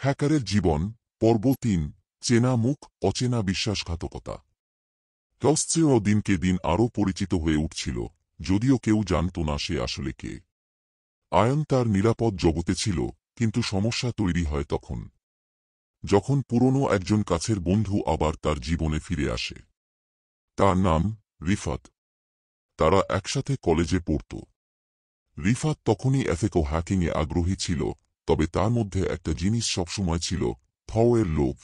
হ্যাকারের জীবন পর্ব ৩ চেনা মুখ অচেনা বিশ্বাসঘাতকতা। টসচেও দিনকে দিন আরও পরিচিত হয়ে উঠছিল, যদিও কেউ জানত না সে আসলে কে। আয়ন তার নিরাপদ জগতে ছিল, কিন্তু সমস্যা তৈরি হয় তখন যখন পুরনো একজন কাছের বন্ধু আবার তার জীবনে ফিরে আসে। তার নাম রিফাত। তারা একসাথে কলেজে পড়ত। রিফাত তখনই এথিকো হ্যাকিংয়ে আগ্রহী ছিল, তবে তার মধ্যে একটা জিনিস সবসময় ছিল, এর লোভ।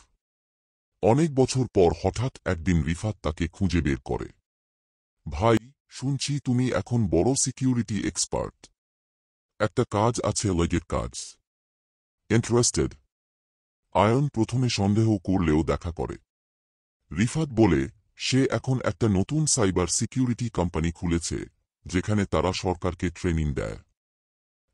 অনেক বছর পর হঠাৎ একদিন রিফাত তাকে খুঁজে বের করে। ভাই, শুনছি তুমি এখন বড় সিকিউরিটি এক্সপার্ট। একটা কাজ আছে, লগের কাজ। ইন্টারেস্টেড? আয়ন প্রথমে সন্দেহ করলেও দেখা করে। রিফাত বলে সে এখন একটা নতুন সাইবার সিকিউরিটি কোম্পানি খুলেছে, যেখানে তারা সরকারকে ট্রেনিং দেয়।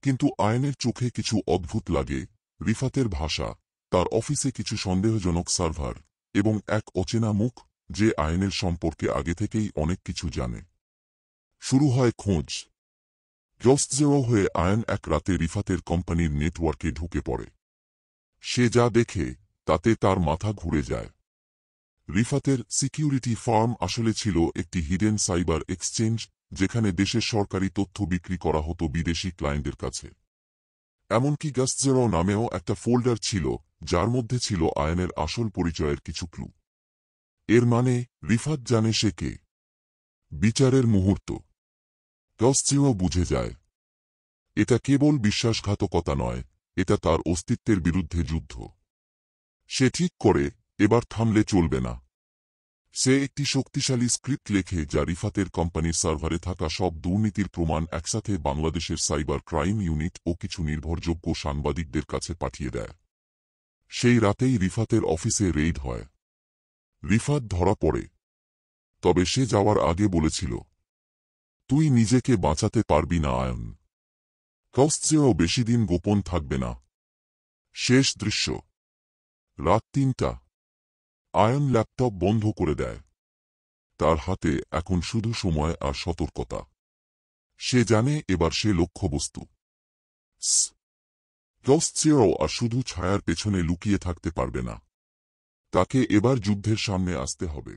কিন্তু আয়নের চোখে কিছু অদ্ভুত লাগে। রিফাতের ভাষা, তার অফিসে কিছু সন্দেহজনক সার্ভার এবং এক অচেনা মুখ যে আয়নের সম্পর্কে আগে থেকেই অনেক কিছু জানে। শুরু হয় খোঁজ। জস্টজেও হয়ে আয়ন এক রাতে রিফাতের কোম্পানির নেটওয়ার্কে ঢুকে পড়ে। সে যা দেখে তাতে তার মাথা ঘুরে যায়। রিফাতের সিকিউরিটি ফার্ম আসলে ছিল একটি হিডেন সাইবার এক্সচেঞ্জ, যেখানে দেশের সরকারি তথ্য বিক্রি করা হতো বিদেশি ক্লায়েন্টদের কাছে। এমনকি গাস্টজেরো নামেও একটা ফোল্ডার ছিল, যার মধ্যে ছিল আয়নের আসল পরিচয়ের কিছু ক্লু। এর মানে রিফাত জানে সে কে। বিচারের মুহূর্ত। গাস্টজেরো বুঝে যায় এটা কেবল বিশ্বাসঘাতকতা নয়, এটা তার অস্তিত্বের বিরুদ্ধে যুদ্ধ। সে ঠিক করে এবার থামলে চলবে না। সে একটি শক্তিশালী স্ক্রিপ্ট লেখে, যা রিফাতের কোম্পানির সার্ভারে থাকা সব দুর্নীতির প্রমাণ একসাথে বাংলাদেশের সাইবার ক্রাইম ইউনিট ও কিছু নির্ভরযোগ্য সাংবাদিকদের কাছে পাঠিয়ে দেয়। সেই রাতেই রিফাতের অফিসে রেইড হয়। রিফাত ধরা পড়ে, তবে সে যাওয়ার আগে বলেছিল, তুই নিজেকে বাঁচাতে পারবি না আয়ন। কস্টজেও বেশিদিন গোপন থাকবে না। শেষ দৃশ্য, রাত ৩টা। আয়ন ল্যাপটপ বন্ধ করে দেয়। তার হাতে এখন শুধু সময় আর সতর্কতা। সে জানে এবার সে লক্ষ্যবস্তু। কস্টজেও আর শুধু ছায়ার পেছনে লুকিয়ে থাকতে পারবে না। তাকে এবার যুদ্ধের সামনে আসতে হবে।